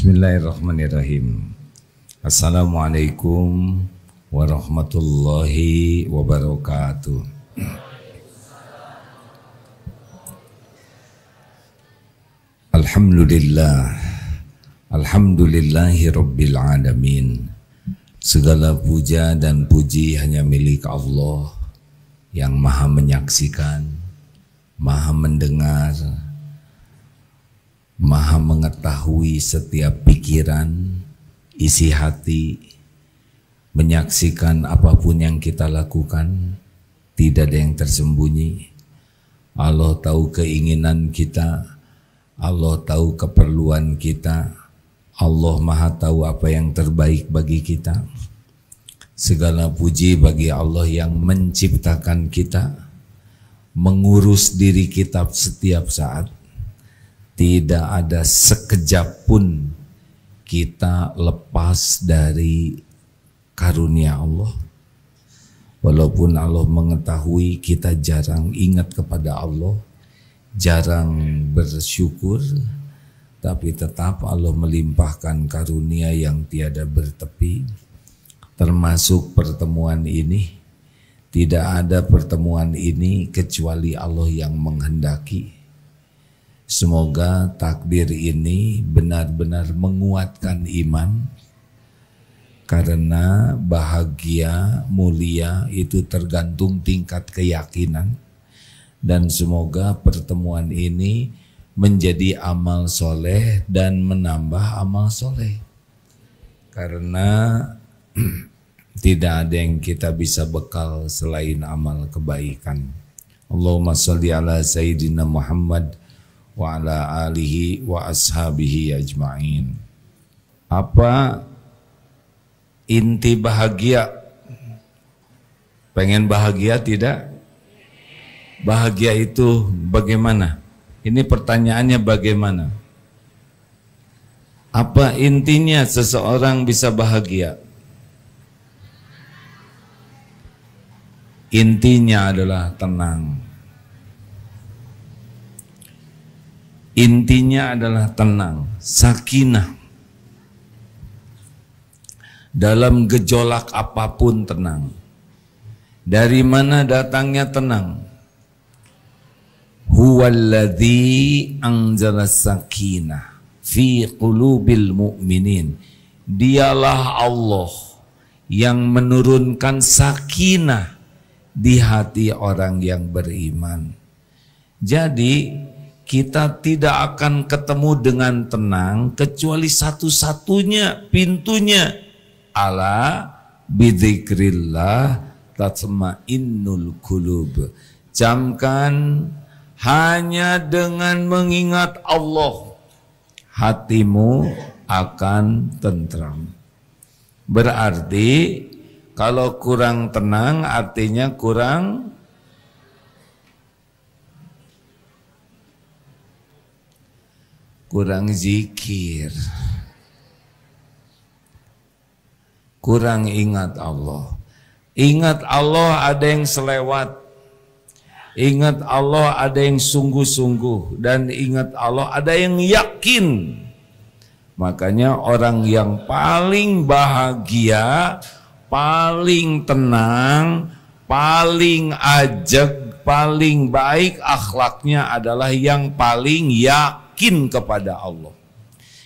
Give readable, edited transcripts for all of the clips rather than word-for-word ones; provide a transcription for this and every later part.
Bismillahirrahmanirrahim. Assalamualaikum warahmatullahi wabarakatuh. Alhamdulillah, alhamdulillahi rabbil alamin. Segala puja dan puji hanya milik Allah yang maha menyaksikan, maha mendengar, maha mengetahui setiap pikiran, isi hati, menyaksikan apapun yang kita lakukan, tidak ada yang tersembunyi. Allah tahu keinginan kita, Allah tahu keperluan kita, Allah maha tahu apa yang terbaik bagi kita. Segala puji bagi Allah yang menciptakan kita, mengurus diri kita setiap saat. Tidak ada sekejap pun kita lepas dari karunia Allah. Walaupun Allah mengetahui kita jarang ingat kepada Allah, jarang bersyukur, tapi tetap Allah melimpahkan karunia yang tiada bertepi. Termasuk pertemuan ini, tidak ada pertemuan ini kecuali Allah yang menghendaki. Semoga takdir ini benar-benar menguatkan iman, karena bahagia, mulia itu tergantung tingkat keyakinan. Dan semoga pertemuan ini menjadi amal soleh dan menambah amal soleh. Karena tidak ada yang kita bisa bekal selain amal kebaikan. Allahumma sholli ala Sayyidina Muhammad wa ala alihi wa ashabihi ajma'in. Apa inti bahagia? Pengen bahagia tidak? Bahagia itu bagaimana? Ini pertanyaannya bagaimana? Apa intinya seseorang bisa bahagia? Intinya adalah tenang. Intinya adalah tenang, sakinah. Dalam gejolak apapun tenang. Dari mana datangnya tenang? Huwallazi anzala sakinah fi qulubil mu'minin. Dialah Allah yang menurunkan sakinah di hati orang yang beriman. Jadi kita tidak akan ketemu dengan tenang kecuali satu-satunya pintunya, ala bidzikrillah tatma'innul qulub. Camkan, hanya dengan mengingat Allah hatimu akan tentram. Berarti kalau kurang tenang artinya kurang zikir, kurang ingat Allah. Ingat Allah ada yang selewat, ingat Allah ada yang sungguh-sungguh, dan ingat Allah ada yang yakin. Makanya orang yang paling bahagia, paling tenang, paling ajeg, paling baik akhlaknya adalah yang paling yakin kepada Allah.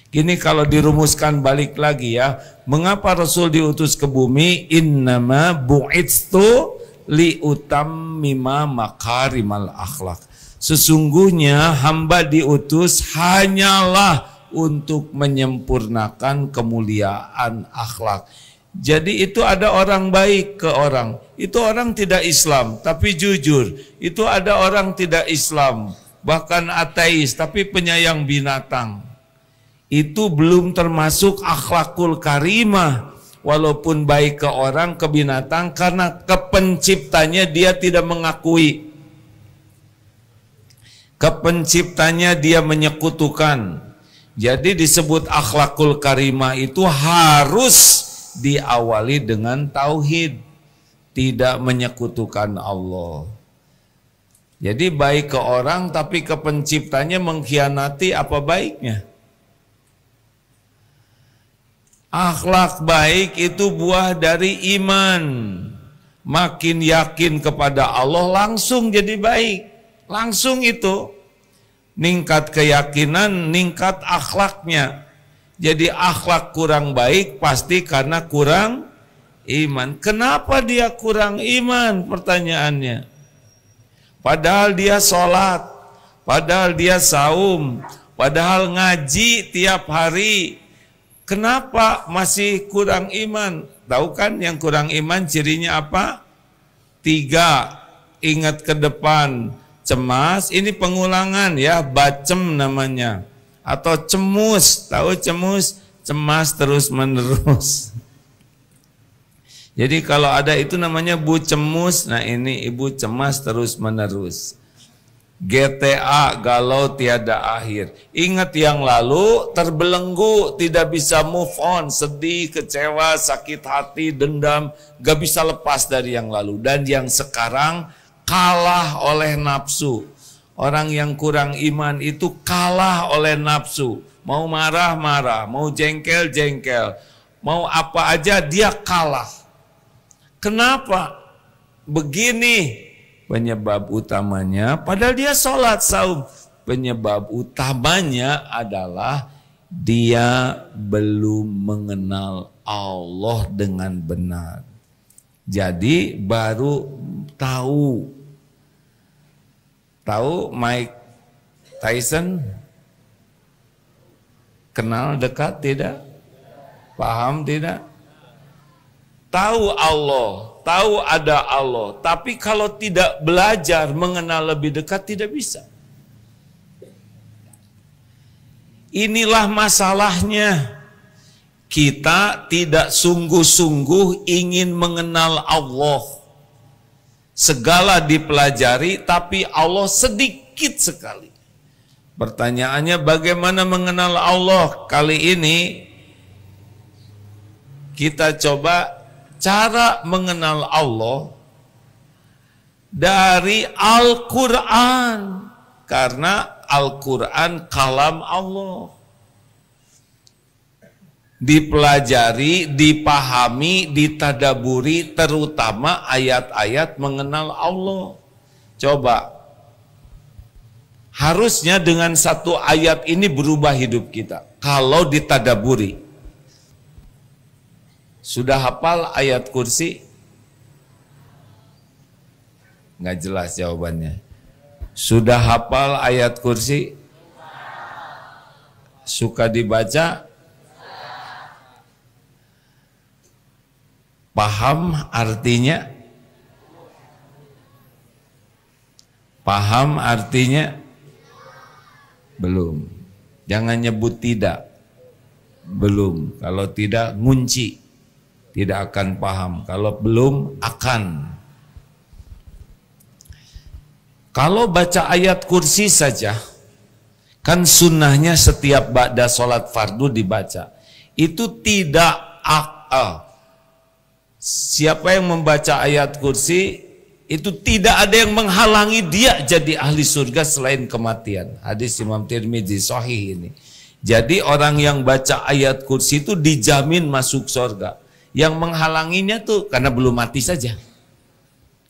Gini kalau dirumuskan balik lagi ya, mengapa Rasul diutus ke bumi? Innama bu'itstu liutammima makarimal akhlak. Sesungguhnya hamba diutus hanyalah untuk menyempurnakan kemuliaan akhlak. Jadi itu ada orang baik ke orang, itu orang tidak Islam tapi jujur. Itu ada orang tidak Islam, bahkan ateis tapi penyayang binatang. Itu belum termasuk akhlakul karimah. Walaupun baik ke orang, ke binatang, karena kepenciptanya dia tidak mengakui. Kepenciptanya dia menyekutukan. Jadi disebut akhlakul karimah itu harus diawali dengan tauhid, tidak menyekutukan Allah. Jadi baik ke orang tapi ke penciptanya mengkhianati, apa baiknya? Akhlak baik itu buah dari iman. Makin yakin kepada Allah langsung jadi baik. Langsung itu. Ningkat keyakinan, ningkat akhlaknya. Jadi akhlak kurang baik pasti karena kurang iman. Kenapa dia kurang iman? Pertanyaannya. Padahal dia sholat, padahal dia saum, padahal ngaji tiap hari. Kenapa masih kurang iman? Tahu kan yang kurang iman cirinya apa? 3, ingat ke depan, cemas, ini pengulangan ya, bacem namanya. Atau cemus, tahu cemus? Cemas terus menerus. Jadi kalau ada itu namanya bu cemus, nah ini ibu cemas terus menerus. GTA, galau tiada akhir. Ingat yang lalu, terbelenggu, tidak bisa move on, sedih, kecewa, sakit hati, dendam, gak bisa lepas dari yang lalu. Dan yang sekarang kalah oleh nafsu. Orang yang kurang iman itu kalah oleh nafsu. Mau marah-marah, mau jengkel-jengkel, mau apa aja dia kalah. Kenapa? Begini penyebab utamanya, padahal dia sholat saum. Penyebab utamanya adalah dia belum mengenal Allah dengan benar. Jadi baru tahu. Tahu Mike Tyson? Kenal dekat tidak? Paham tidak? Tahu Allah, tahu ada Allah, tapi kalau tidak belajar mengenal lebih dekat tidak bisa. Inilah masalahnya. Kita tidak sungguh-sungguh ingin mengenal Allah. Segala dipelajari, tapi Allah sedikit sekali. Pertanyaannya bagaimana mengenal Allah? Kali ini kita coba cara mengenal Allah dari Al-Quran. Karena Al-Quran kalam Allah. Dipelajari, dipahami, ditadaburi, terutama ayat-ayat mengenal Allah. Coba. Harusnya dengan satu ayat ini berubah hidup kita. Kalau ditadaburi. Sudah hafal ayat kursi? Nggak jelas jawabannya. Sudah hafal ayat kursi? Suka dibaca? Paham artinya? Paham artinya? Belum. Jangan nyebut tidak. Belum. Kalau tidak, ngunci. Tidak akan paham. Kalau belum, akan. Kalau baca ayat kursi saja, kan sunnahnya setiap ba'da sholat fardu dibaca. Itu tidak siapa yang membaca ayat kursi, itu tidak ada yang menghalangi dia jadi ahli surga selain kematian. Hadis Imam Tirmidzi sahih ini. Jadi orang yang baca ayat kursi itu dijamin masuk surga. Yang menghalanginya tuh karena belum mati saja.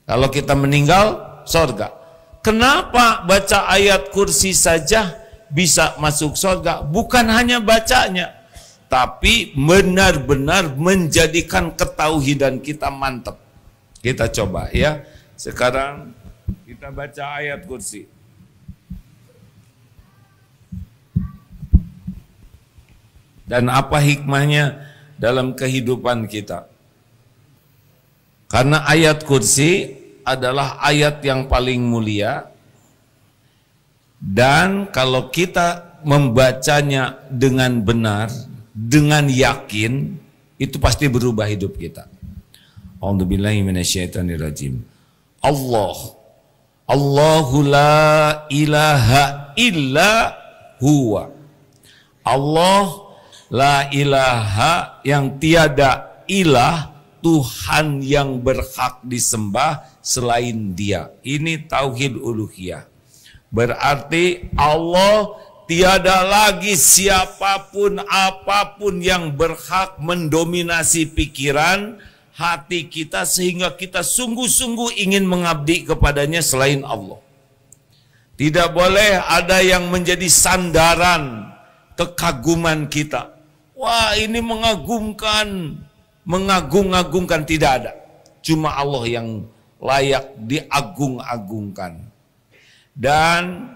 Kalau kita meninggal, surga. Kenapa baca ayat kursi saja bisa masuk surga? Bukan hanya bacanya, tapi benar-benar menjadikan ketauhidan kita mantap. Kita coba ya. Sekarang kita baca ayat kursi. Dan apa hikmahnya dalam kehidupan kita? Karena ayat kursi adalah ayat yang paling mulia. Dan kalau kita membacanya dengan benar, dengan yakin, itu pasti berubah hidup kita. A'udzubillahi minasyaitonirrajim. Allahu la ilaha illa huwa. Allah la ilaha, yang tiada ilah, Tuhan yang berhak disembah selain Dia. Ini tauhid uluhiyah. Berarti Allah tiada lagi siapapun apapun yang berhak mendominasi pikiran hati kita sehingga kita sungguh-sungguh ingin mengabdi kepadanya selain Allah. Tidak boleh ada yang menjadi sandaran kekaguman kita. Wah, ini mengagumkan, mengagung-agungkan, tidak ada. Cuma Allah yang layak diagung-agungkan. Dan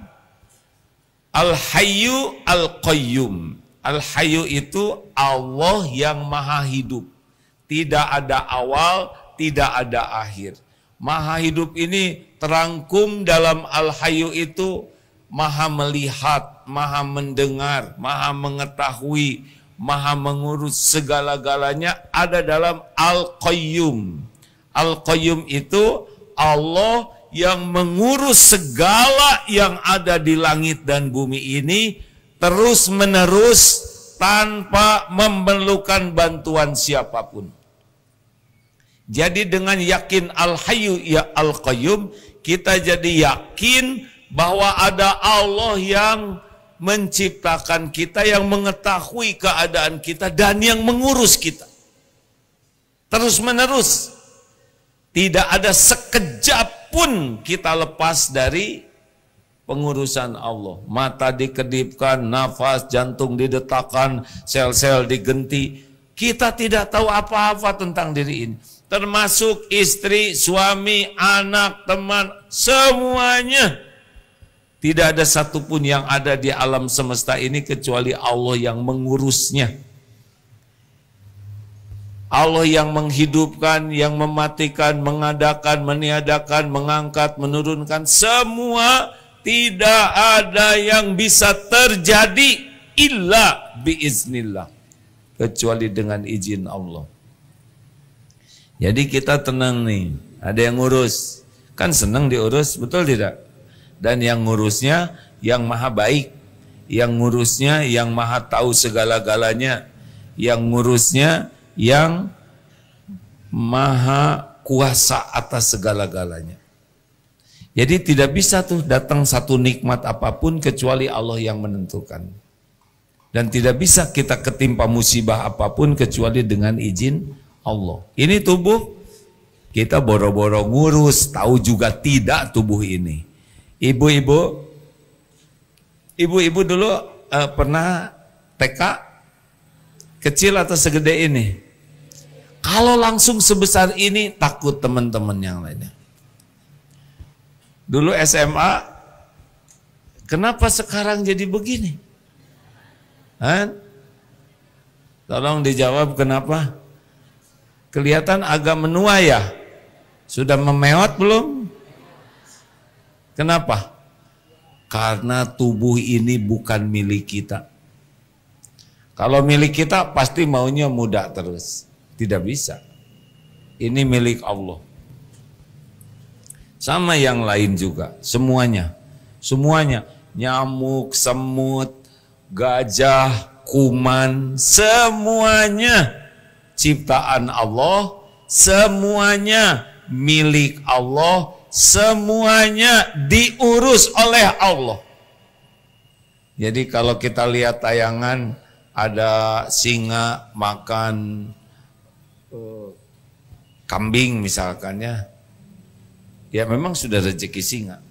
Al-Hayyu Al-Qayyum. Al-Hayyu itu Allah yang maha hidup. Tidak ada awal, tidak ada akhir. Maha hidup ini terangkum dalam Al-Hayyu itu maha melihat, maha mendengar, maha mengetahui, maha mengurus segala-galanya ada dalam Al-Qayyum. Al-Qayyum itu Allah yang mengurus segala yang ada di langit dan bumi ini terus menerus tanpa memerlukan bantuan siapapun. Jadi dengan yakin Al-Hayyu ya Al-Qayyum, kita jadi yakin bahwa ada Allah yang menciptakan kita, yang mengetahui keadaan kita dan yang mengurus kita terus menerus. Tidak ada sekejap pun kita lepas dari pengurusan Allah. Mata dikedipkan, nafas, jantung didetakkan, sel-sel digenti. Kita tidak tahu apa-apa tentang diri ini. Termasuk istri, suami, anak, teman, semuanya. Tidak ada satupun yang ada di alam semesta ini kecuali Allah yang mengurusnya. Allah yang menghidupkan, yang mematikan, mengadakan, meniadakan, mengangkat, menurunkan, semua tidak ada yang bisa terjadi illa biiznillah, kecuali dengan izin Allah. Jadi kita tenang nih, ada yang ngurus, kan senang diurus, betul tidak? Dan yang ngurusnya yang maha baik, yang ngurusnya yang maha tahu segala-galanya, yang ngurusnya yang maha kuasa atas segala-galanya. Jadi tidak bisa tuh datang satu nikmat apapun kecuali Allah yang menentukan. Dan tidak bisa kita ketimpa musibah apapun kecuali dengan izin Allah. Ini tubuh kita boro-boro ngurus, tahu juga tidak tubuh ini. Ibu-ibu dulu pernah TK kecil atau segede ini? Kalau langsung sebesar ini takut teman-teman yang lainnya. Dulu SMA, kenapa sekarang jadi begini? Tolong dijawab kenapa? Kelihatan agak menua ya? Sudah memeot belum? Kenapa? Karena tubuh ini bukan milik kita. Kalau milik kita pasti maunya muda terus. Tidak bisa. Ini milik Allah. Sama yang lain juga. Semuanya. Semuanya. Nyamuk, semut, gajah, kuman. Semuanya ciptaan Allah. Semuanya milik Allah. Semuanya diurus oleh Allah. Jadi kalau kita lihat tayangan ada singa makan kambing misalkan ya memang sudah rezeki singa.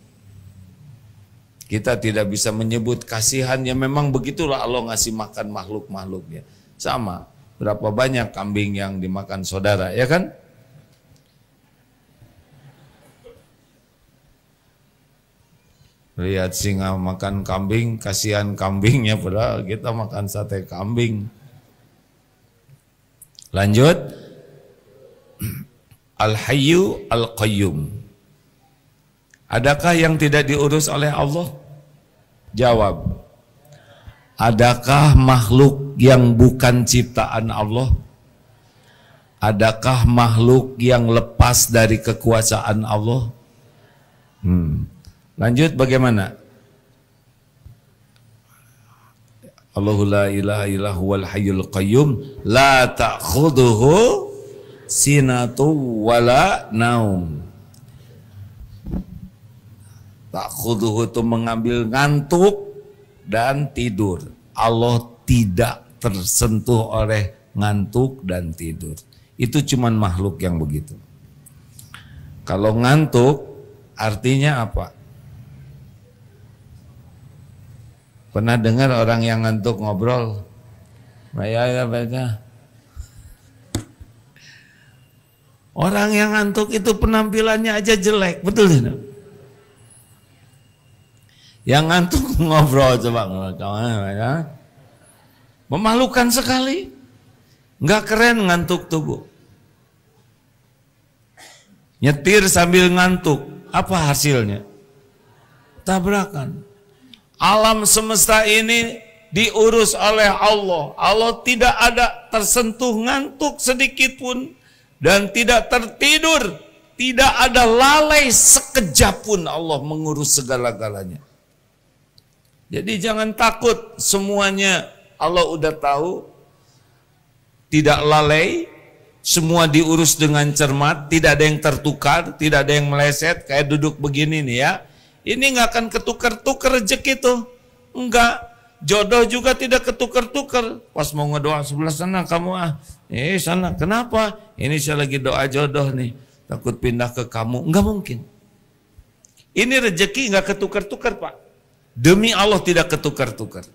Kita tidak bisa menyebut kasihan, ya memang begitulah Allah ngasih makan makhluk-makhluknya. Sama, berapa banyak kambing yang dimakan saudara, ya kan? Lihat singa makan kambing, kasihan kambingnya, padahal kita makan sate kambing. Lanjut. Al-Hayyu Al-Qayyum. Adakah yang tidak diurus oleh Allah? Jawab. Adakah makhluk yang bukan ciptaan Allah? Adakah makhluk yang lepas dari kekuasaan Allah? Lanjut bagaimana? Allahu la ilaha illa huwal hayyul qayyum la ta'khudhuhu sinatu wala naum. Ta'khudhuhu itu mengambil ngantuk, dan tidur. Allah tidak tersentuh oleh ngantuk dan tidur. Itu cuman makhluk yang begitu. Kalau ngantuk artinya apa? Pernah dengar orang yang ngantuk ngobrol? Orang yang ngantuk itu penampilannya aja jelek, betul tidak? Yang ngantuk ngobrol coba, memalukan sekali, nggak keren ngantuk tubuh. Nyetir sambil ngantuk, apa hasilnya? Tabrakan. Alam semesta ini diurus oleh Allah. Allah tidak ada tersentuh ngantuk sedikit pun dan tidak tertidur. Tidak ada lalai sekejap pun Allah mengurus segala-galanya. Jadi jangan takut, semuanya Allah udah tahu, tidak lalai, semua diurus dengan cermat, tidak ada yang tertukar, tidak ada yang meleset, kayak duduk begini nih ya. Ini nggak akan ketukar-tukar rezeki tuh, enggak. Jodoh juga tidak ketukar-tukar. Pas mau ngedoa sebelah sana kamu sana, kenapa? Ini saya lagi doa jodoh nih, takut pindah ke kamu, enggak mungkin. Ini rezeki nggak ketukar-tukar Pak. Demi Allah tidak ketukar-tukar.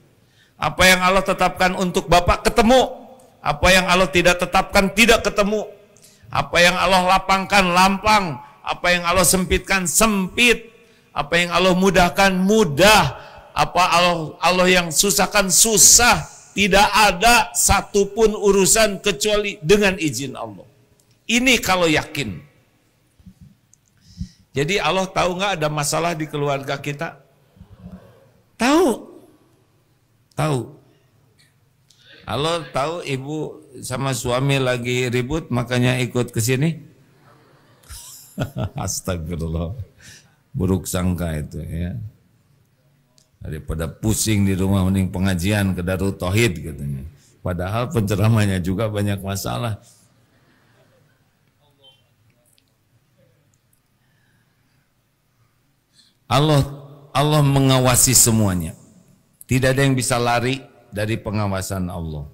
Apa yang Allah tetapkan untuk Bapak ketemu. Apa yang Allah tidak tetapkan tidak ketemu. Apa yang Allah lapangkan lampang. Apa yang Allah sempitkan sempit. Apa yang Allah mudahkan mudah. Apa Allah yang susahkan susah. Tidak ada satupun urusan kecuali dengan izin Allah. Ini kalau yakin. Jadi Allah tahu nggak ada masalah di keluarga kita? Tahu. Allah tahu ibu sama suami lagi ribut makanya ikut ke sini. Astagfirullah. Buruk sangka itu ya. Daripada pusing di rumah mending pengajian ke Darut Tauhid katanya. Padahal penceramahnya juga banyak masalah. Allah mengawasi semuanya. Tidak ada yang bisa lari dari pengawasan Allah.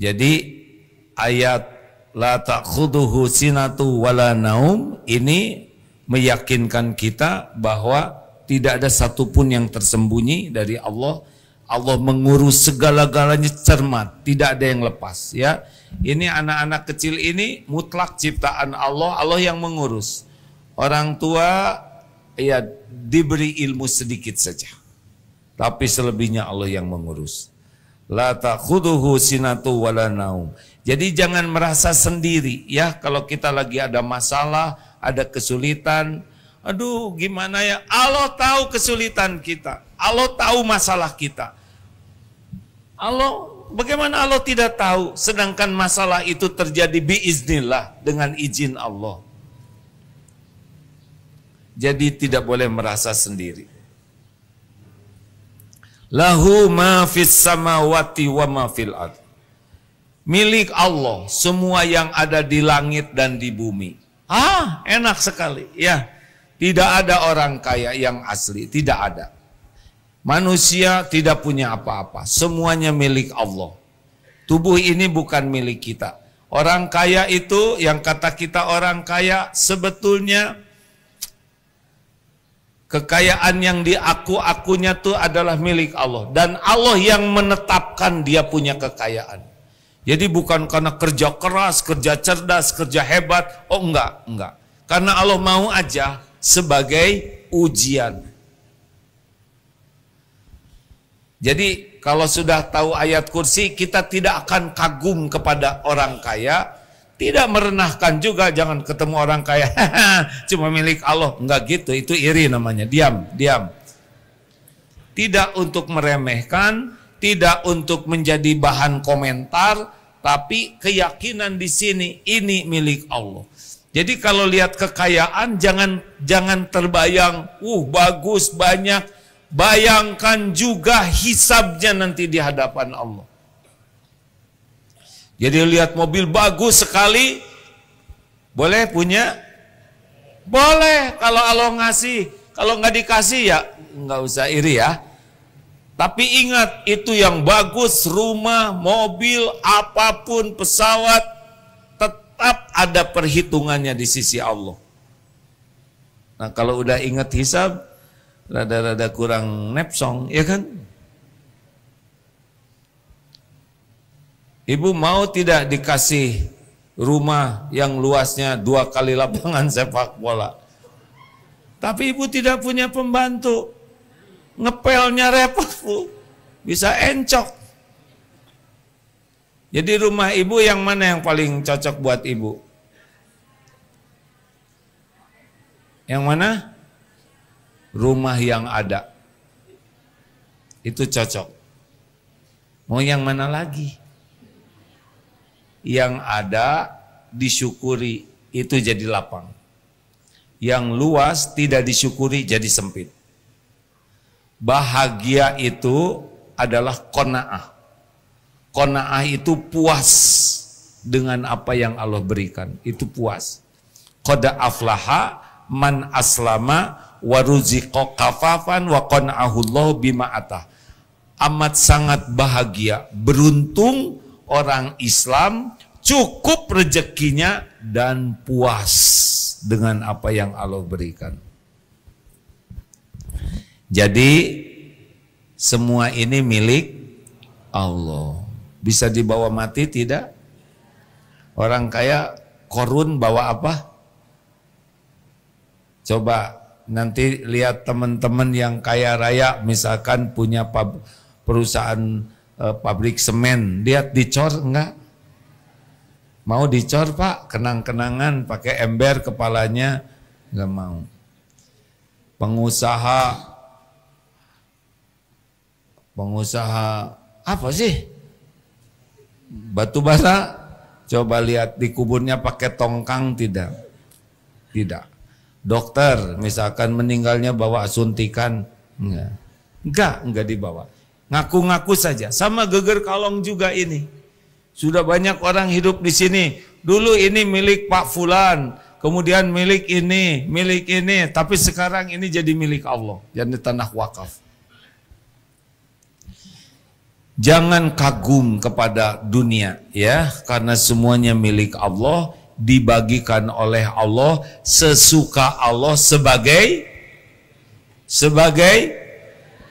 Jadi ayat la ta'khudhuhu sinatu wala naum ini meyakinkan kita bahwa tidak ada satupun yang tersembunyi dari Allah. Allah mengurus segala-galanya cermat, tidak ada yang lepas ya. Ini anak-anak kecil ini mutlak ciptaan Allah, Allah yang mengurus. Orang tua ya diberi ilmu sedikit saja, tapi selebihnya Allah yang mengurus. La ta'khudhuhu sinatu wala naum. Jadi jangan merasa sendiri ya kalau kita lagi ada masalah, ada kesulitan. Aduh gimana ya, Allah tahu kesulitan kita, Allah tahu masalah kita. Bagaimana Allah tidak tahu, sedangkan masalah itu terjadi biiznillah, dengan izin Allah. Jadi tidak boleh merasa sendiri. Lahu ma fis samawati wa ma fil ardh. Milik Allah semua yang ada di langit dan di bumi. Enak sekali ya. Tidak ada orang kaya yang asli, tidak ada. Manusia tidak punya apa-apa, semuanya milik Allah. Tubuh ini bukan milik kita. Orang kaya itu, yang kata kita orang kaya, sebetulnya kekayaan yang diaku-akunya itu adalah milik Allah. Dan Allah yang menetapkan dia punya kekayaan. Jadi bukan karena kerja keras, kerja cerdas, kerja hebat. Oh enggak. Karena Allah mau aja sebagai ujian. Jadi kalau sudah tahu ayat kursi, kita tidak akan kagum kepada orang kaya, tidak merendahkan juga, jangan ketemu orang kaya, cuma milik Allah, enggak gitu, itu iri namanya, diam. Tidak untuk meremehkan, tidak untuk menjadi bahan komentar, tapi keyakinan di sini ini milik Allah. Jadi kalau lihat kekayaan jangan terbayang, bagus banyak. Bayangkan juga hisabnya nanti di hadapan Allah. Jadi lihat mobil bagus sekali, boleh punya? Boleh kalau Allah ngasih. Kalau nggak dikasih ya nggak usah iri ya. Tapi ingat, itu yang bagus, rumah, mobil, apapun, pesawat, tetap ada perhitungannya di sisi Allah. Nah kalau udah ingat hisab, rada-rada kurang nepsong, ya kan? Ibu mau tidak dikasih rumah yang luasnya 2 kali lapangan sepak bola? Tapi ibu tidak punya pembantu. Ngepelnya repot, Bu. Bisa encok. Jadi rumah ibu yang mana yang paling cocok buat ibu? Yang mana? Rumah yang ada. Itu cocok. Mau yang mana lagi? Yang ada disyukuri, itu jadi lapang. Yang luas tidak disyukuri jadi sempit. Bahagia itu adalah qanaah. Qanaah itu puas dengan apa yang Allah berikan. Itu puas. Qad aflaha man aslama wa ruziqa kafafan wa qana'ahullahu bima atah. Amat sangat bahagia, beruntung orang Islam cukup rezekinya dan puas dengan apa yang Allah berikan. Jadi semua ini milik Allah. Bisa dibawa mati tidak? Orang kaya korun bawa apa? Coba nanti lihat teman-teman yang kaya raya, misalkan punya perusahaan pabrik semen, lihat dicor enggak? Mau dicor Pak, kenang-kenangan pakai ember kepalanya, enggak mau. Pengusaha apa sih? Batu bara, coba lihat di kuburnya pakai tongkang tidak? Tidak. Dokter misalkan meninggalnya bawa suntikan, enggak dibawa. Ngaku-ngaku saja. Sama geger kalong juga ini. Sudah banyak orang hidup di sini. Dulu ini milik Pak Fulan, kemudian milik ini, tapi sekarang ini jadi milik Allah, jadi tanah wakaf. Jangan kagum kepada dunia, ya, karena semuanya milik Allah, dibagikan oleh Allah sesuka Allah sebagai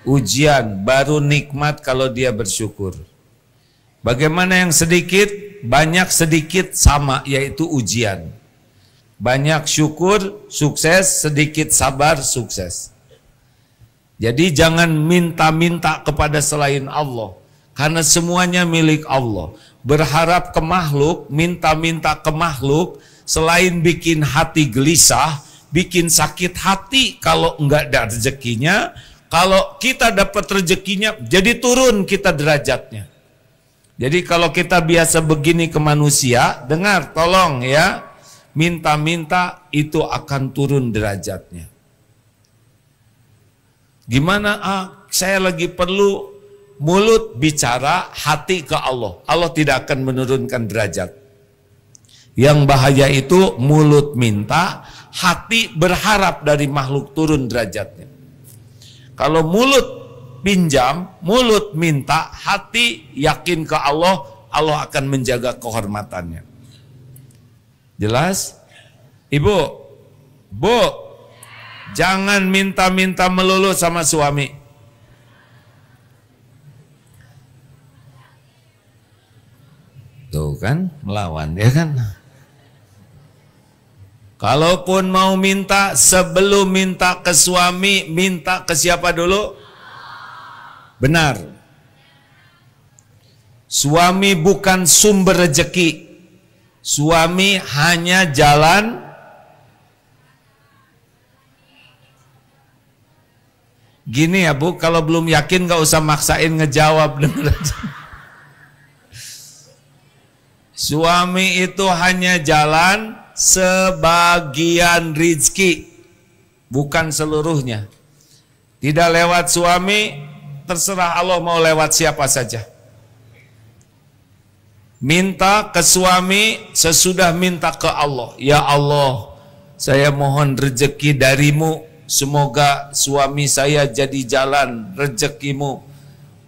ujian, baru nikmat kalau dia bersyukur. Bagaimana yang sedikit, banyak sedikit sama, yaitu ujian. Banyak syukur, sukses, sedikit sabar, sukses. Jadi jangan minta-minta kepada selain Allah, karena semuanya milik Allah. Berharap ke makhluk, minta-minta ke makhluk, selain bikin hati gelisah, bikin sakit hati kalau enggak ada rezekinya. Kalau kita dapat rezekinya, jadi turun kita derajatnya. Jadi kalau kita biasa begini ke manusia, dengar, tolong ya, minta-minta itu akan turun derajatnya. Gimana? Saya lagi perlu. Mulut bicara, hati ke Allah. Allah tidak akan menurunkan derajat. Yang bahaya itu mulut minta, hati berharap dari makhluk turun derajatnya. Kalau mulut pinjam, mulut minta, hati yakin ke Allah, Allah akan menjaga kehormatannya. Jelas? Ibu, Bu, jangan minta-minta melulu sama suami. Tuh kan, melawan, ya kan? Kalaupun mau minta, sebelum minta ke suami, minta ke siapa dulu? Benar. Suami bukan sumber rezeki. Suami hanya jalan. Gini ya Bu, kalau belum yakin gak usah maksain ngejawab. Suami itu hanya jalan sebagian rizki, bukan seluruhnya. Tidak lewat suami, terserah Allah mau lewat siapa saja. Minta ke suami sesudah minta ke Allah. Ya Allah, saya mohon rezeki darimu. Semoga suami saya jadi jalan rezekimu.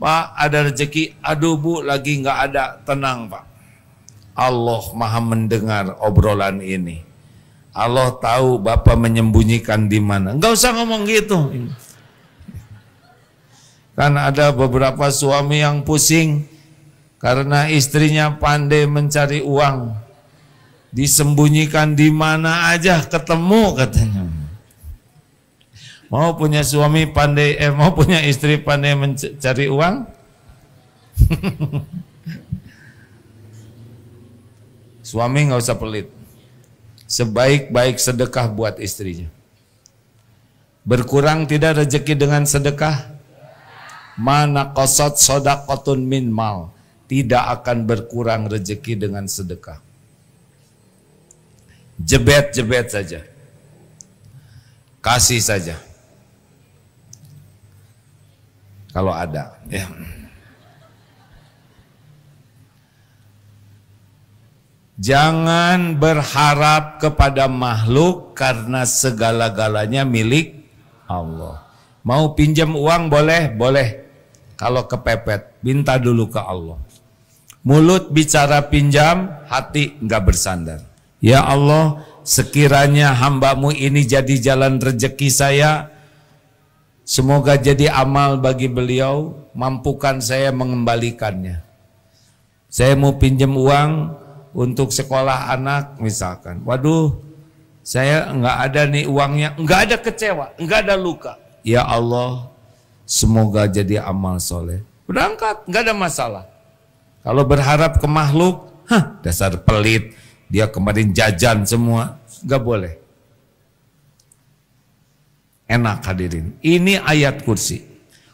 Pak ada rezeki, aduh Bu lagi nggak ada, tenang Pak. Allah maha mendengar obrolan ini. Allah tahu Bapak menyembunyikan di mana. Nggak usah ngomong gitu. Kan ada beberapa suami yang pusing karena istrinya pandai mencari uang, disembunyikan di mana aja ketemu katanya. Mau punya suami pandai, mau punya istri pandai mencari uang? Suami nggak usah pelit. Sebaik-baik sedekah buat istrinya. Berkurang tidak rezeki dengan sedekah? Mana qasat shadaqatun min mal. Tidak akan berkurang rezeki dengan sedekah. Jebet-jebet saja. Kasih saja. Kalau ada, ya. Jangan berharap kepada makhluk karena segala-galanya milik Allah. Mau pinjam uang boleh? Boleh. Kalau kepepet, minta dulu ke Allah. Mulut bicara pinjam, hati enggak bersandar. Ya Allah, sekiranya hamba-Mu ini jadi jalan rezeki saya, semoga jadi amal bagi beliau, mampukan saya mengembalikannya. Saya mau pinjam uang untuk sekolah anak misalkan. Waduh, saya enggak ada nih uangnya, enggak ada kecewa, enggak ada luka. Ya Allah, semoga jadi amal soleh. Berangkat, enggak ada masalah. Kalau berharap ke makhluk, dasar pelit, dia kemarin jajan semua, enggak boleh. Enak hadirin. Ini ayat kursi.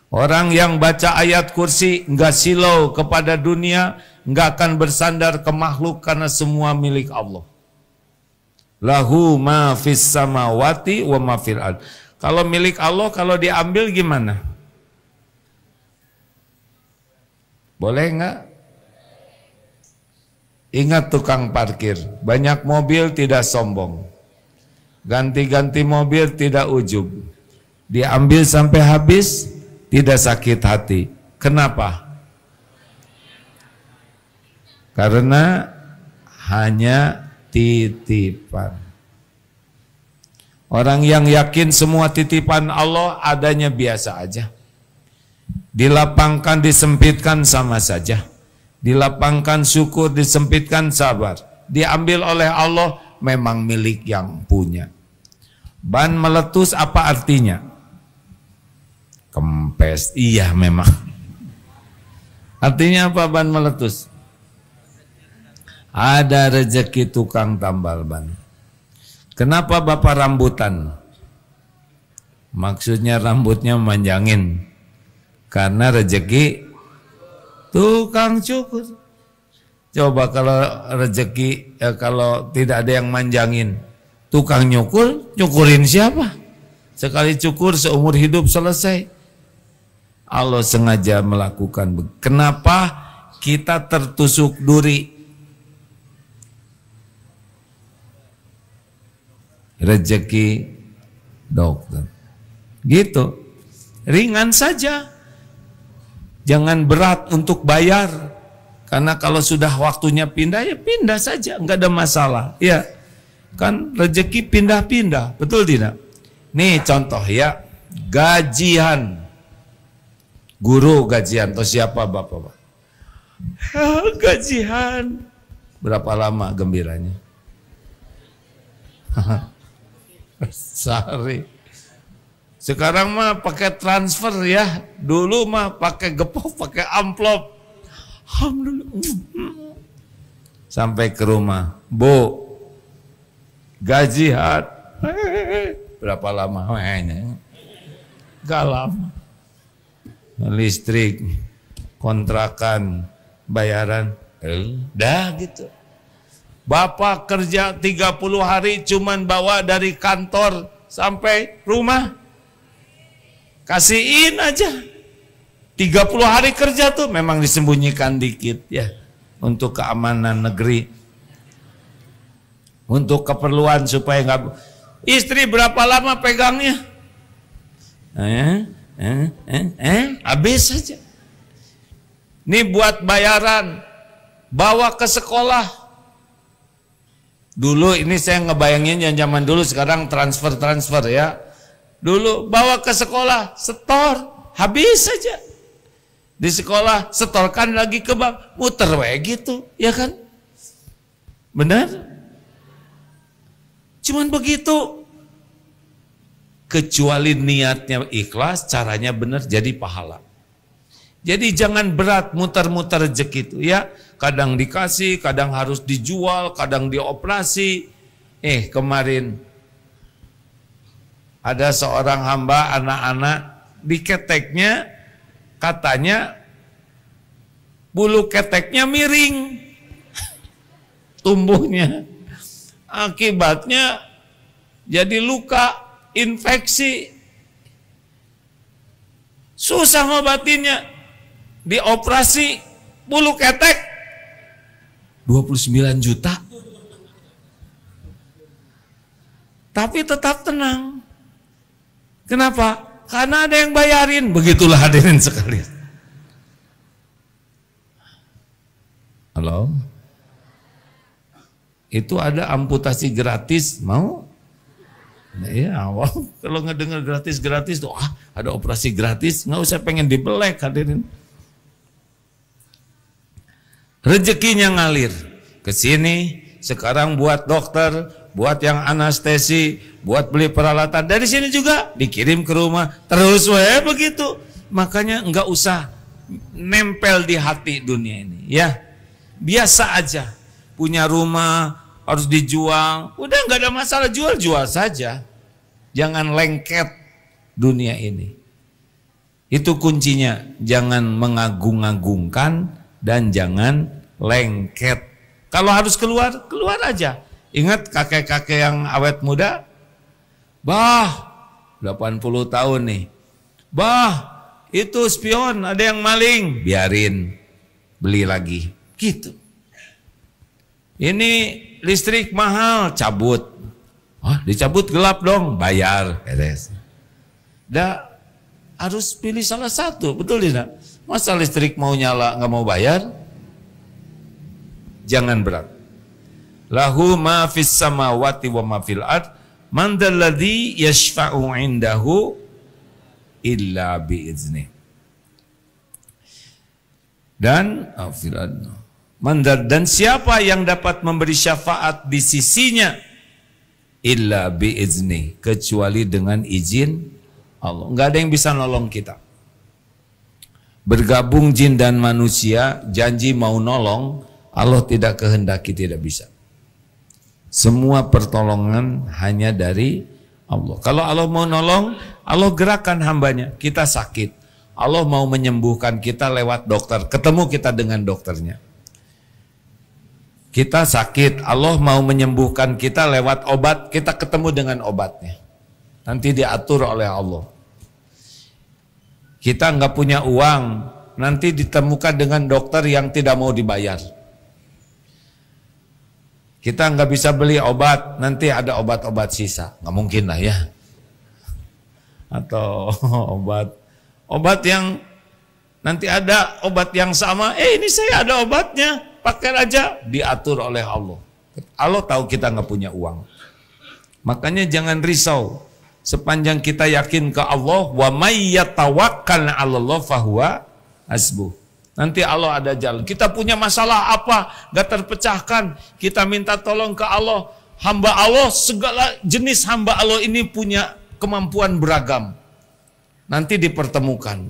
Orang yang baca ayat kursi enggak silau kepada dunia, enggak akan bersandar ke makhluk karena semua milik Allah. Lahu ma fis samawati wa ma fil ard. Kalau milik Allah, kalau diambil gimana? Boleh enggak? Ingat tukang parkir, banyak mobil tidak sombong. Ganti-ganti mobil tidak ujub. Diambil sampai habis, tidak sakit hati. Kenapa? Karena hanya titipan. Orang yang yakin semua titipan Allah adanya biasa aja. Dilapangkan, disempitkan sama saja. Dilapangkan syukur, disempitkan sabar. Diambil oleh Allah memang milik yang punya. Ban meletus apa artinya? Kempes. Iya memang. Artinya apa ban meletus? Ada rezeki tukang tambal ban. Kenapa Bapak rambutan? Maksudnya rambutnya manjangin. Karena rezeki tukang cukur. Coba kalau rezeki, kalau tidak ada yang manjangin, tukang nyukur, nyukurin siapa? Sekali cukur seumur hidup selesai. Allah sengaja melakukan. Kenapa kita tertusuk duri? Rezeki dokter. Gitu. Ringan saja. Jangan berat untuk bayar. Karena kalau sudah waktunya pindah, ya pindah saja, enggak ada masalah. Ya. Kan rezeki pindah-pindah, betul tidak? Nih contoh ya, gajian. Guru gajian atau siapa Bapak? Gajian. Berapa lama gembiranya? Sehari. Sekarang mah pakai transfer ya. Dulu mah pakai gepok, pakai amplop. Alhamdulillah. Sampai ke rumah, Bu, gajian. Berapa lama? Gak lama. Listrik, kontrakan, bayaran, dah gitu. Bapak kerja 30 hari cuman bawa dari kantor sampai rumah. Kasihin aja. 30 hari kerja tuh memang disembunyikan dikit ya. Untuk keamanan negeri. Untuk keperluan supaya nggak. Istri berapa lama pegangnya? Habis saja. Ini buat bayaran, bawa ke sekolah. Dulu ini saya ngebayangin yang zaman dulu, sekarang transfer ya. Dulu bawa ke sekolah, setor, habis saja. Di sekolah setorkan lagi ke bank, muter gitu, ya kan? Benar? Cuman begitu. Kecuali niatnya ikhlas, caranya benar, jadi pahala. Jadi jangan berat muter-muter rezeki itu ya. Kadang dikasih, kadang harus dijual, kadang dioperasi. Kemarin ada seorang hamba anak-anak di keteknya, katanya bulu keteknya miring tumbuhnya. Akibatnya jadi luka, infeksi. Susah ngobatinnya. Dioperasi bulu ketek 29 juta. Tapi tetap tenang. Kenapa? Karena ada yang bayarin. Begitulah hadirin sekalian. Halo? Itu ada amputasi gratis, mau? Nah, iya, awal kalau ngedengar gratis tuh, ada operasi gratis, nggak usah pengen dibelek hadirin. Rezekinya ngalir ke sini, sekarang buat dokter, buat yang anestesi, buat beli peralatan, dari sini juga dikirim ke rumah, terus begitu. Makanya nggak usah nempel di hati dunia ini, ya. Biasa aja, punya rumah harus dijual, udah nggak ada masalah, jual saja. Jangan lengket dunia ini. Itu kuncinya, jangan mengagung-agungkan dan jangan lengket. Kalau harus keluar, keluar aja. Ingat kakek-kakek yang awet muda? Bah, 80 tahun nih. Bah, itu spion, ada yang maling. Biarin, beli lagi. Gitu. Ini listrik mahal, cabut. Dicabut gelap dong, bayar, beres. Harus pilih salah satu, betul tidak? Masa listrik mau nyala nggak mau bayar? Jangan berat. Lahu ma fis samawati wa ma fil ard, man dzalladzi yashfa'u 'indahu illa bi'idznih. Dan siapa yang dapat memberi syafaat di sisinya illa bi'idznih, kecuali dengan izin Allah. Enggak ada yang bisa nolong kita. Bergabung jin dan manusia, janji mau nolong, Allah tidak kehendaki, tidak bisa. Semua pertolongan hanya dari Allah. Kalau Allah mau nolong, Allah gerakan hambanya. Kita sakit, Allah mau menyembuhkan kita lewat dokter, ketemu kita dengan dokternya. Kita sakit, Allah mau menyembuhkan kita lewat obat, kita ketemu dengan obatnya. Nanti diatur oleh Allah. Kita nggak punya uang, nanti ditemukan dengan dokter yang tidak mau dibayar. Kita nggak bisa beli obat, nanti ada obat-obat sisa, nggak mungkin lah ya. Atau obat yang nanti ada obat yang sama, ini saya ada obatnya, pakai aja, diatur oleh Allah. Allah tahu kita nggak punya uang. Makanya jangan risau. Sepanjang kita yakin ke Allah, wa may yatawakkal 'alallah fahuwa hasbuh. Nanti Allah ada jalan. Kita punya masalah apa, gak terpecahkan, kita minta tolong ke Allah. Hamba Allah, segala jenis hamba Allah ini punya kemampuan beragam. Nanti dipertemukan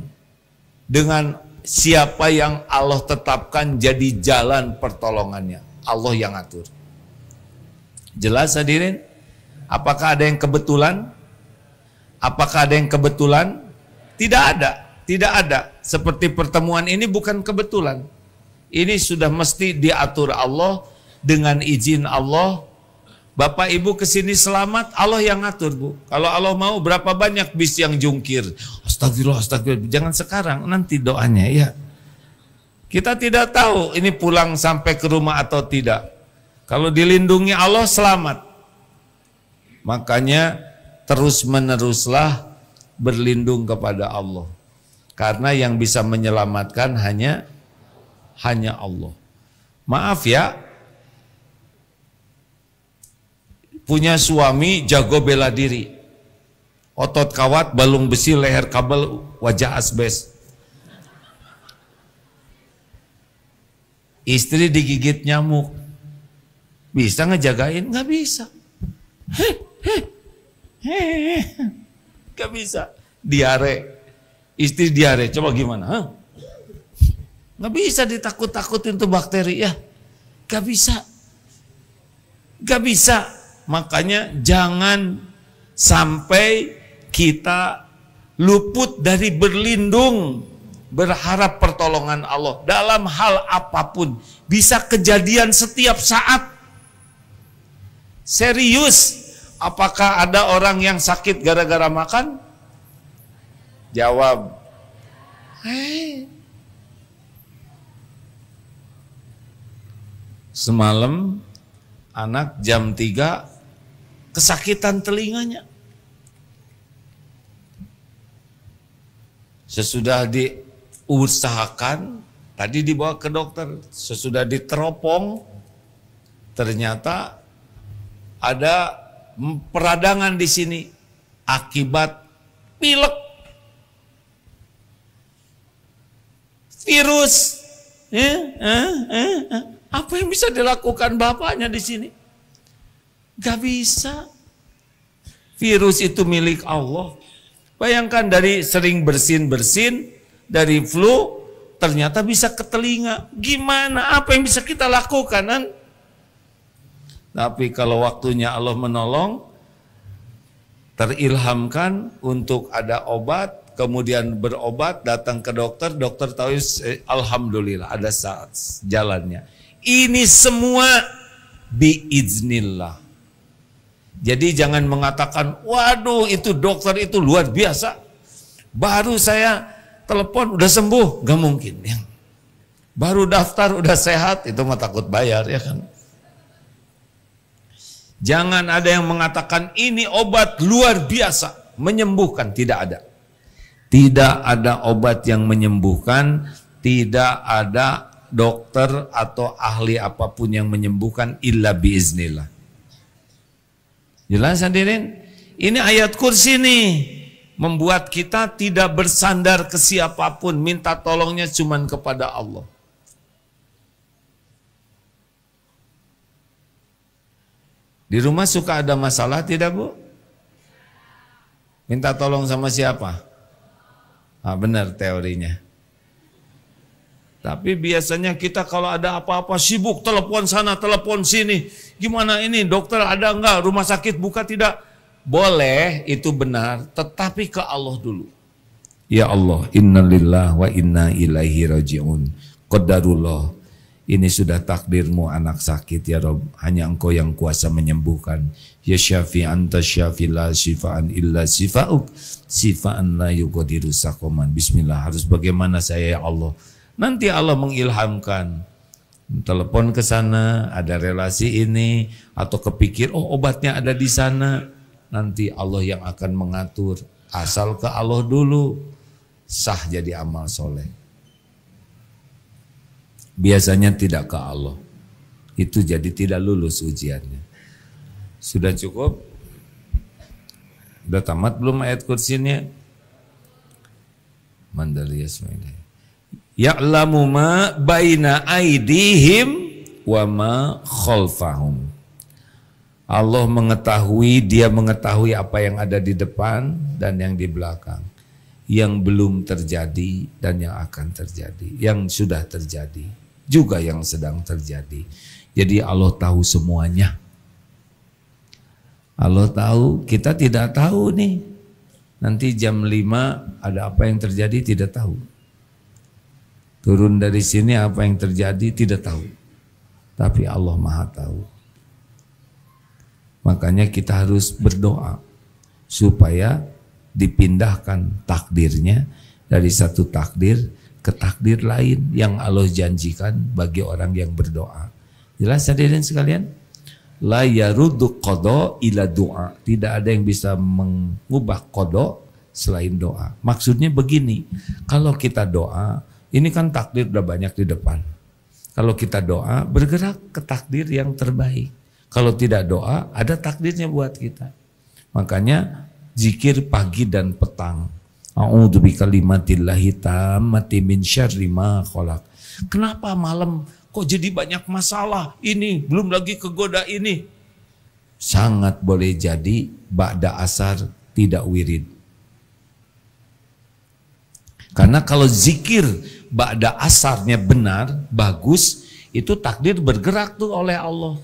dengan siapa yang Allah tetapkan jadi jalan pertolongannya. Allah yang atur. Jelas hadirin? Apakah ada yang kebetulan? Apakah ada yang kebetulan? Tidak ada, tidak ada. Seperti pertemuan ini bukan kebetulan. Ini sudah mesti diatur Allah dengan izin Allah. Bapak Ibu kesini selamat, Allah yang ngatur, Bu. Kalau Allah mau, berapa banyak bis yang jungkir? Astagfirullah, astagfirullah. Jangan sekarang, nanti doanya ya. Kita tidak tahu ini pulang sampai ke rumah atau tidak. Kalau dilindungi Allah, selamat. Makanya terus-meneruslah berlindung kepada Allah. Karena yang bisa menyelamatkan hanya hanya Allah. Maaf ya, punya suami jago bela diri, otot kawat, balung besi, leher kabel, wajah asbes. Istri digigit nyamuk, bisa ngejagain? Nggak bisa. Nggak bisa. Diare, istri diare, coba gimana? Nggak bisa ditakut-takutin tuh bakteri ya, nggak bisa, nggak bisa. Makanya jangan sampai kita luput dari berlindung, berharap pertolongan Allah dalam hal apapun. Bisa kejadian setiap saat. Serius, apakah ada orang yang sakit gara-gara makan? Jawab, semalam anak jam 3 kesakitan telinganya. Sesudah diusahakan, tadi dibawa ke dokter, sesudah diteropong, ternyata ada peradangan di sini akibat pilek. Virus. Apa yang bisa dilakukan bapaknya di sini? Gak bisa. Virus itu milik Allah. Bayangkan dari sering bersin-bersin, dari flu, ternyata bisa ke telinga. Gimana? Apa yang bisa kita lakukan? Kan? Tapi kalau waktunya Allah menolong, terilhamkan untuk ada obat, kemudian berobat, datang ke dokter, dokter tahu alhamdulillah ada saat jalannya. Ini semua biiznillah. Jadi jangan mengatakan, waduh itu dokter itu luar biasa, baru saya telepon udah sembuh. Gak mungkin. Baru daftar udah sehat, itu mah takut bayar ya kan. Jangan ada yang mengatakan ini obat luar biasa, menyembuhkan. Tidak ada. Tidak ada obat yang menyembuhkan, tidak ada dokter atau ahli apapun yang menyembuhkan illa biiznillah. Jelas hadirin? Ini ayat kursi nih membuat kita tidak bersandar ke siapapun, minta tolongnya cuman kepada Allah. Di rumah suka ada masalah tidak, Bu? Minta tolong sama siapa? Benar teorinya. Tapi biasanya kita kalau ada apa-apa sibuk, telepon sana, telepon sini. Gimana ini, dokter ada enggak? Rumah sakit buka tidak? Boleh, itu benar. Tetapi ke Allah dulu. Ya Allah, innalillah wa inna ilaihi raji'un. Qadarullah, ini sudah takdirmu anak sakit ya Rabb. Hanya engkau yang kuasa menyembuhkan. Ya syafi anta syafi la syifa'an illa syifa'uk. Sifa'an la yuqadiru sakoman. Bismillah, harus bagaimana saya ya Allah? Nanti Allah mengilhamkan. Telepon ke sana, ada relasi ini, atau kepikir, oh obatnya ada di sana. Nanti Allah yang akan mengatur. Asal ke Allah dulu, sah jadi amal soleh. Biasanya tidak ke Allah. Itu jadi tidak lulus ujiannya. Sudah cukup? Sudah tamat belum ayat kursinya? Mandaliyah semuanya. Ya'lamu ma baina aidihim wa ma khalfahum. Allah mengetahui, dia mengetahui apa yang ada di depan dan yang di belakang. Yang belum terjadi dan yang akan terjadi. Yang sudah terjadi, juga yang sedang terjadi. Jadi Allah tahu semuanya. Allah tahu, kita tidak tahu nih. Nanti jam 5 ada apa yang terjadi tidak tahu. Turun dari sini apa yang terjadi tidak tahu. Tapi Allah Maha tahu. Makanya kita harus berdoa supaya dipindahkan takdirnya dari satu takdir ke takdir lain yang Allah janjikan bagi orang yang berdoa. Jelas hadirin sekalian? La yaruddu qada ila doa. Tidak ada yang bisa mengubah qada selain doa. Maksudnya begini, kalau kita doa, ini kan takdir udah banyak di depan. Kalau kita doa, bergerak ke takdir yang terbaik. Kalau tidak doa, ada takdirnya buat kita. Makanya zikir pagi dan petang. A'udzu bikalimatillahi tammati min syarri ma khalaq. Kenapa malam kok jadi banyak masalah? Ini belum lagi kegoda ini. Sangat boleh jadi ba'da asar tidak wirid. Karena kalau zikir ba'da asarnya benar, bagus, itu takdir bergerak tuh oleh Allah.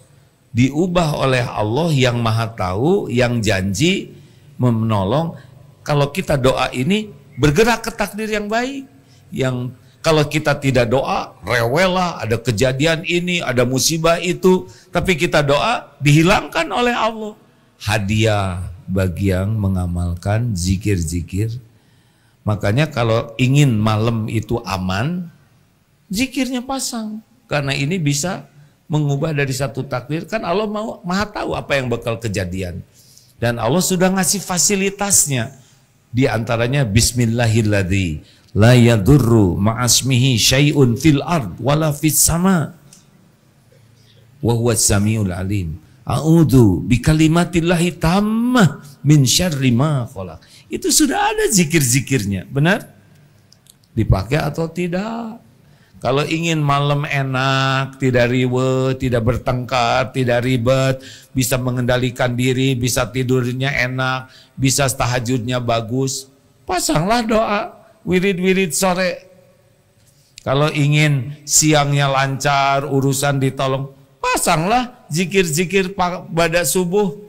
Diubah oleh Allah yang maha tahu, yang janji menolong. Kalau kita doa ini bergerak ke takdir yang baik. Yang kalau kita tidak doa, rewel lah, ada kejadian ini, ada musibah itu. Tapi kita doa, dihilangkan oleh Allah. Hadiah bagi yang mengamalkan zikir-zikir. Makanya kalau ingin malam itu aman, zikirnya pasang. Karena ini bisa mengubah dari satu takdir. Kan Allah maha tahu apa yang bakal kejadian. Dan Allah sudah ngasih fasilitasnya. Di antaranya bismillahilladzi la yadurru ma'asmihi syai'un fil ard wala fis sama. Wa huwas samiul alim. A'udzu bikalimatillahi tammah min syarri ma khalaq. Itu sudah ada zikir-zikirnya, benar? Dipakai atau tidak? Kalau ingin malam enak, tidak riwet, tidak bertengkar, tidak ribet, bisa mengendalikan diri, bisa tidurnya enak, bisa tahajudnya bagus, pasanglah doa, wirid-wirid sore. Kalau ingin siangnya lancar, urusan ditolong, pasanglah zikir-zikir pada subuh.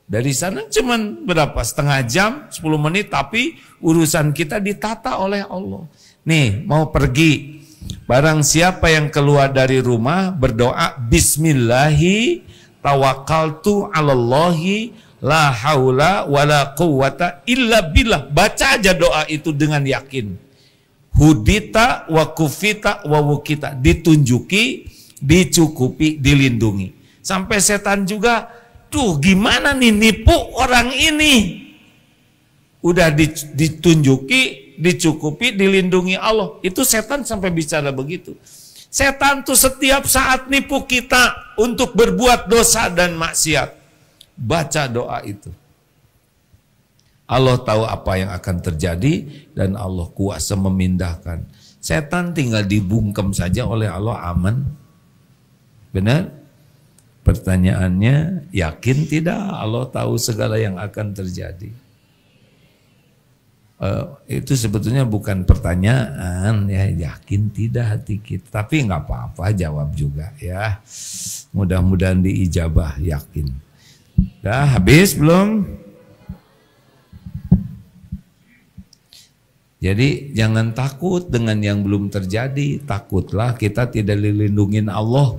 Dari sana cuman berapa? Setengah jam, 10 menit, tapi urusan kita ditata oleh Allah. Nih, mau pergi. Barang siapa yang keluar dari rumah berdoa bismillahi tawakkaltu 'alallahi la haula wala quwwata illa billah. Baca aja doa itu dengan yakin. Hudita wa kufita wa wukita. Ditunjuki, dicukupi, dilindungi. Sampai setan juga, tuh gimana nih nipu orang ini. Udah ditunjuki, dicukupi, dilindungi Allah. Itu setan sampai bicara begitu. Setan tuh setiap saat nipu kita untuk berbuat dosa dan maksiat. Baca doa itu. Allah tahu apa yang akan terjadi dan Allah kuasa memindahkan. Setan tinggal dibungkam saja oleh Allah, aman. Benar? Pertanyaannya, yakin tidak Allah tahu segala yang akan terjadi? Itu sebetulnya bukan pertanyaan, ya, yakin tidak hati kita. Tapi nggak apa-apa, jawab juga ya. Mudah-mudahan diijabah, yakin. Dah habis belum? Jadi jangan takut dengan yang belum terjadi. Takutlah kita tidak dilindungin Allah.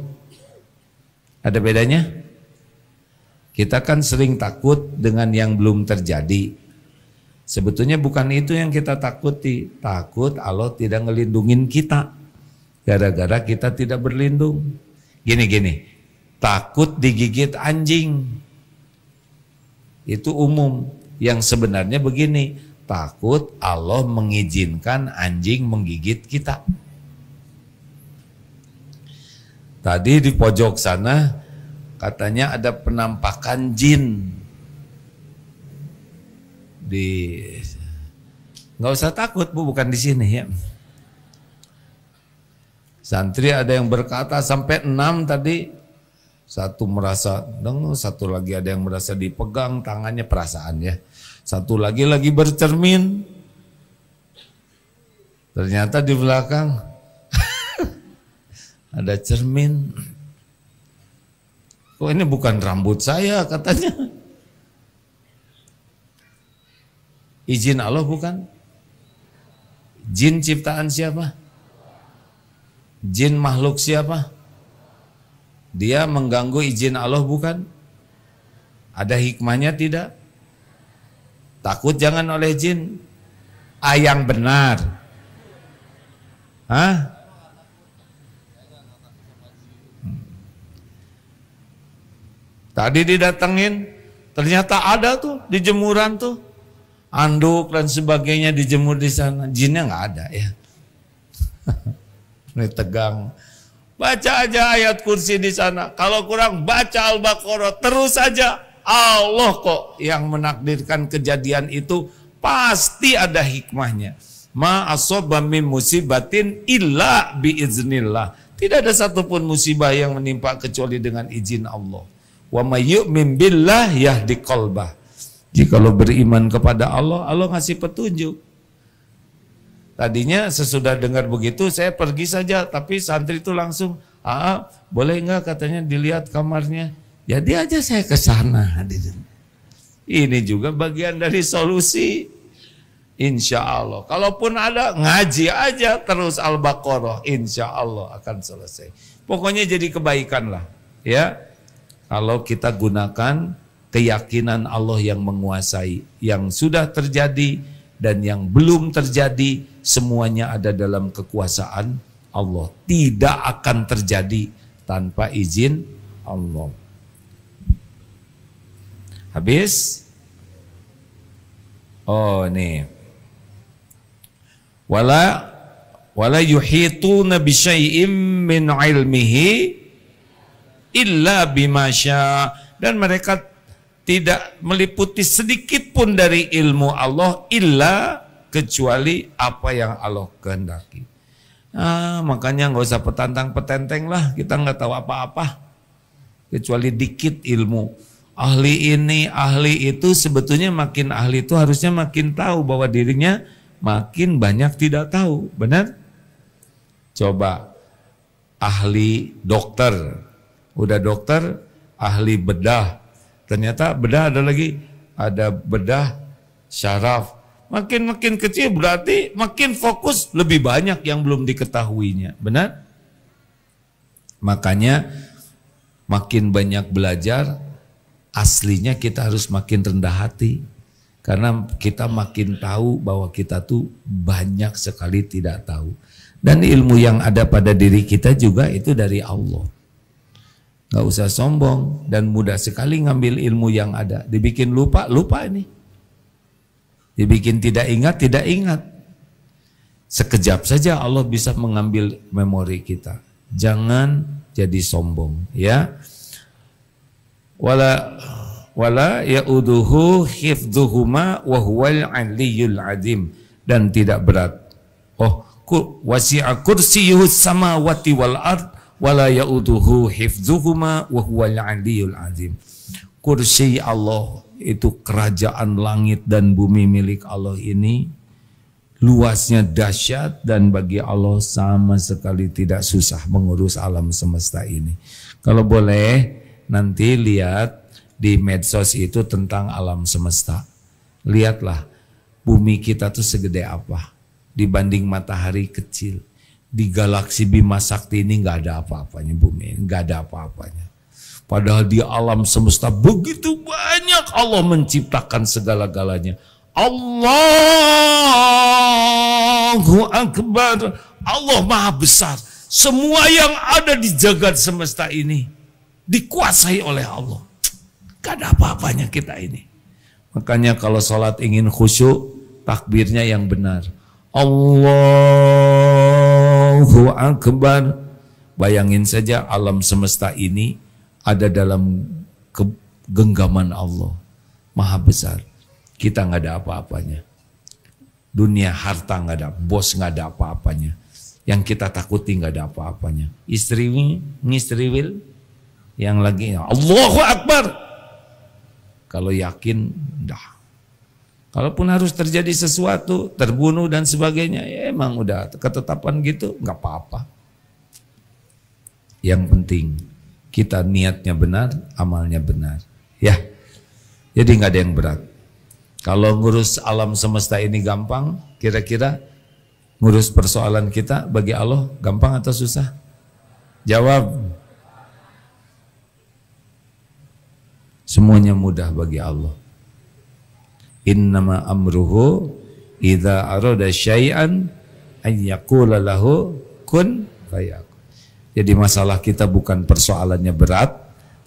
Ada bedanya? Kita kan sering takut dengan yang belum terjadi. Sebetulnya bukan itu yang kita takuti. Takut Allah tidak ngelindungin kita. Gara-gara kita tidak berlindung. Gini-gini. Takut digigit anjing. Itu umum. Yang sebenarnya begini. Takut Allah mengizinkan anjing menggigit kita. Tadi di pojok sana katanya ada penampakan jin. Nggak usah takut Bu, bukan di sini ya. Santri ada yang berkata sampai 6 tadi. Satu merasa satu lagi ada yang merasa dipegang tangannya, perasaan ya. Satu lagi bercermin. Ternyata di belakang ada cermin. Kok ini bukan rambut saya katanya. Izin Allah bukan? Jin ciptaan siapa? Jin makhluk siapa? Dia mengganggu izin Allah bukan? Ada hikmahnya tidak? Takut jangan oleh jin. Yang benar. Hah? Tadi didatengin, ternyata ada tuh di jemuran tuh. Anduk dan sebagainya dijemur di sana. Jinnya nggak ada ya. Ini tegang. Baca aja ayat kursi di sana. Kalau kurang baca Al-Baqarah terus saja. Allah kok yang menakdirkan kejadian itu, pasti ada hikmahnya. Ma asobba min musibatin illa biiznillah. Tidak ada satupun musibah yang menimpa kecuali dengan izin Allah. Wa may yu'min billah yahdi qalbah. Jikalau beriman kepada Allah, Allah ngasih petunjuk. Tadinya sesudah dengar begitu saya pergi saja, tapi santri itu langsung, boleh enggak katanya dilihat kamarnya. Jadi aja saya ke sana. Ini juga bagian dari solusi. Insya Allah. Kalaupun ada, ngaji aja terus Al-Baqarah. Insya Allah akan selesai. Pokoknya jadi kebaikan lah. Ya, kalau kita gunakan keyakinan Allah yang menguasai, yang sudah terjadi dan yang belum terjadi, semuanya ada dalam kekuasaan Allah. Tidak akan terjadi tanpa izin Allah. Habis? Oh nih. Wala yuhituna bi syai'im min ilmihi illa bima syaa, dan mereka tidak meliputi sedikit pun dari ilmu Allah illa kecuali apa yang Allah kehendaki. Makanya nggak usah petantang-petenteng lah, kita nggak tahu apa-apa kecuali dikit ilmu. Ahli ini, ahli itu, sebetulnya makin ahli itu harusnya makin tahu bahwa dirinya makin banyak tidak tahu, benar? Coba ahli dokter, udah dokter, ahli bedah, ternyata bedah ada lagi, ada bedah syaraf. Makin kecil berarti makin fokus, lebih banyak yang belum diketahuinya, benar? Makanya makin banyak belajar, aslinya kita harus makin rendah hati. Karena kita makin tahu bahwa kita tuh banyak sekali tidak tahu. Dan ilmu yang ada pada diri kita juga itu dari Allah. Gak usah sombong dan mudah sekali ngambil ilmu yang ada. Dibikin lupa ini. Dibikin tidak ingat. Sekejap saja Allah bisa mengambil memori kita. Jangan jadi sombong, ya. Wala ya'uduhu hifdhuhuma wa huwal 'aliyyul 'azim, dan tidak berat. Wasi'a kursiyyuhus samawati wal ard wala ya'uduhu hifdhuhuma wa huwal 'aliyyul 'azim. Kursi Allah itu kerajaan langit dan bumi milik Allah ini luasnya dahsyat, dan bagi Allah sama sekali tidak susah mengurus alam semesta ini. Kalau boleh nanti lihat di medsos itu tentang alam semesta. Lihatlah bumi kita tuh segede apa dibanding matahari kecil. Di galaksi Bima Sakti ini nggak ada apa-apanya bumi, nggak ada apa-apanya. Padahal di alam semesta begitu banyak Allah menciptakan segala-galanya. Allahu Akbar. Allah Maha Besar. Semua yang ada di jagat semesta ini dikuasai oleh Allah. Gak ada apa-apanya kita ini. Makanya kalau sholat ingin khusyuk, takbirnya yang benar. Allahu Akbar. Bayangin saja alam semesta ini ada dalam genggaman Allah. Maha besar. Kita gak ada apa-apanya. Dunia harta gak ada, bos gak ada apa-apanya. Yang kita takuti gak ada apa-apanya. Istri wil, yang lagi Allahu Akbar. Kalau yakin, dah. Kalaupun harus terjadi sesuatu, terbunuh dan sebagainya, ya emang udah ketetapan gitu, nggak apa-apa. Yang penting kita niatnya benar, amalnya benar. Ya, jadi nggak ada yang berat. Kalau ngurus alam semesta ini gampang, kira-kira ngurus persoalan kita bagi Allah gampang atau susah? Jawab. Semuanya mudah bagi Allah. Innama amruhu idza arada syai'an ay yaqula lahu kun fayakun. Jadi masalah kita bukan persoalannya berat,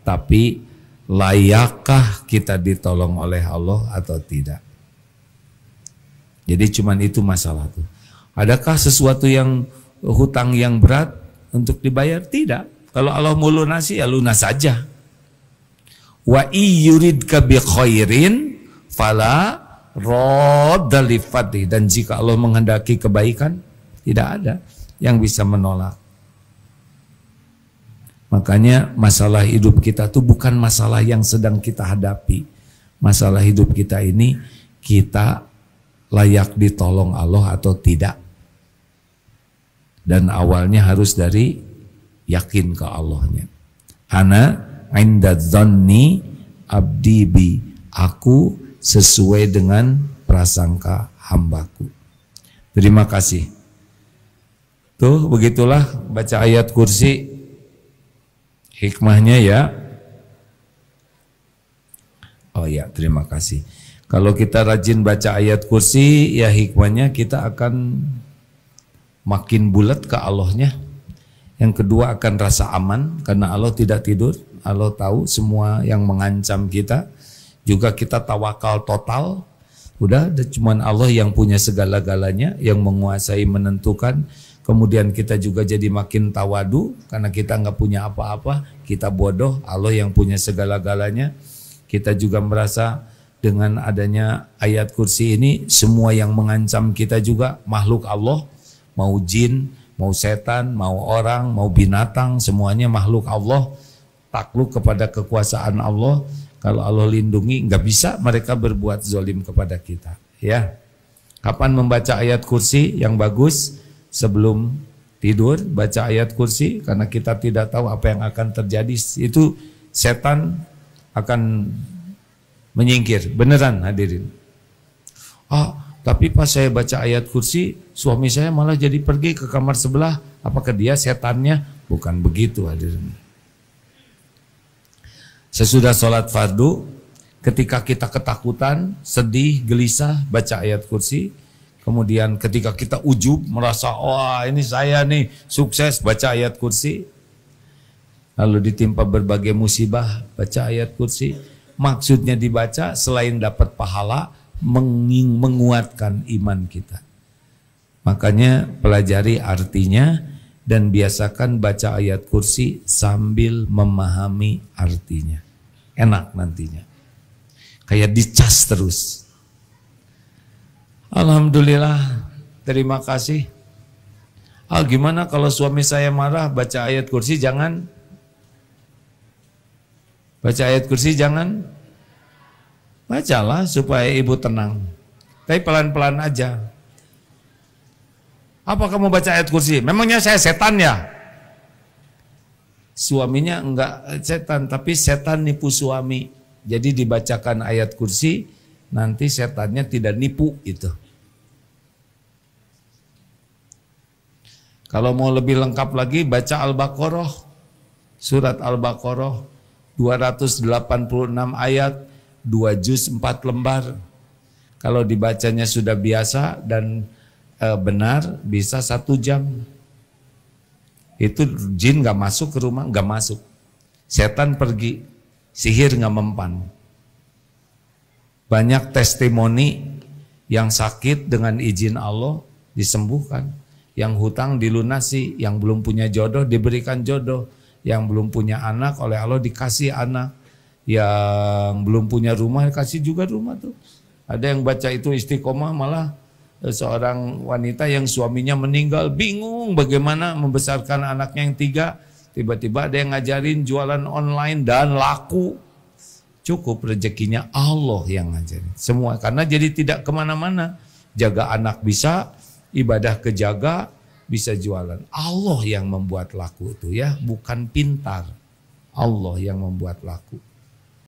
tapi layakkah kita ditolong oleh Allah atau tidak. Jadi cuman itu masalah tuh. Adakah sesuatu yang hutang yang berat? untuk dibayar? Tidak. Kalau Allah mau lunasi ya lunas saja. Wa iyuridka bi khairin fala radda li fadli. Dan jika Allah menghendaki kebaikan, tidak ada yang bisa menolak. Makanya masalah hidup kita itu bukan masalah yang sedang kita hadapi. Masalah hidup kita ini, kita layak ditolong Allah atau tidak. Dan awalnya harus dari yakin ke Allahnya. Ana inda dzanni abdi bi. Aku sesuai dengan prasangka hambaku. Terima kasih. Tuh begitulah baca ayat kursi. Hikmahnya ya. Oh ya, terima kasih. Kalau kita rajin baca ayat kursi, ya hikmahnya kita akan makin bulat ke Allahnya. Yang kedua akan rasa aman karena Allah tidak tidur. Allah tahu semua yang mengancam kita. Juga kita tawakal total. Udah cuman Allah yang punya segala-galanya, yang menguasai, menentukan. Kemudian kita juga jadi makin tawadu karena kita nggak punya apa-apa, kita bodoh, Allah yang punya segala-galanya. Kita juga merasa dengan adanya ayat kursi ini semua yang mengancam kita juga makhluk Allah, mau jin, mau setan, mau orang, mau binatang, semuanya makhluk Allah, takluk kepada kekuasaan Allah. Kalau Allah lindungi, nggak bisa mereka berbuat zalim kepada kita. Ya, kapan membaca ayat kursi yang bagus? Sebelum tidur baca ayat kursi, karena kita tidak tahu apa yang akan terjadi. Itu setan akan menyingkir. Beneran hadirin. Tapi pas saya baca ayat kursi, suami saya malah jadi pergi ke kamar sebelah. Apakah dia setannya? Bukan begitu hadirin. Sesudah sholat fardu, ketika kita ketakutan, sedih, gelisah, baca ayat kursi. Kemudian ketika kita ujub, merasa, wah ini saya nih sukses, baca ayat kursi. Lalu ditimpa berbagai musibah, baca ayat kursi. Maksudnya dibaca selain dapat pahala, menguatkan iman kita. Makanya pelajari artinya dan biasakan baca ayat kursi sambil memahami artinya. Enak nantinya. Kayak dicas terus. Alhamdulillah, terima kasih. Gimana kalau suami saya marah, baca ayat kursi jangan? Baca ayat kursi jangan? Bacalah supaya ibu tenang. Tapi pelan-pelan aja. Apa kamu baca ayat kursi? Memangnya saya setan ya? Suaminya enggak setan, tapi setan nipu suami. Jadi dibacakan ayat kursi, nanti setannya tidak nipu itu. Kalau mau lebih lengkap lagi, baca Al-Baqarah. Surat Al-Baqarah 286 ayat, 2 juz 4 lembar. Kalau dibacanya sudah biasa dan benar, bisa 1 jam. Itu jin gak masuk ke rumah, gak masuk. Setan pergi, sihir gak mempan. Banyak testimoni yang sakit dengan izin Allah disembuhkan. Yang hutang dilunasi, yang belum punya jodoh diberikan jodoh, yang belum punya anak oleh Allah dikasih anak, yang belum punya rumah dikasih juga rumah tuh. Ada yang baca itu istiqomah, malah seorang wanita yang suaminya meninggal bingung bagaimana membesarkan anaknya yang 3, tiba-tiba ada yang ngajarin jualan online dan laku. Cukup rezekinya Allah yang ngajarin semua, karena jadi tidak kemana-mana. Jaga anak bisa, ibadah kejaga, bisa jualan. Allah yang membuat laku itu ya, bukan pintar. Allah yang membuat laku.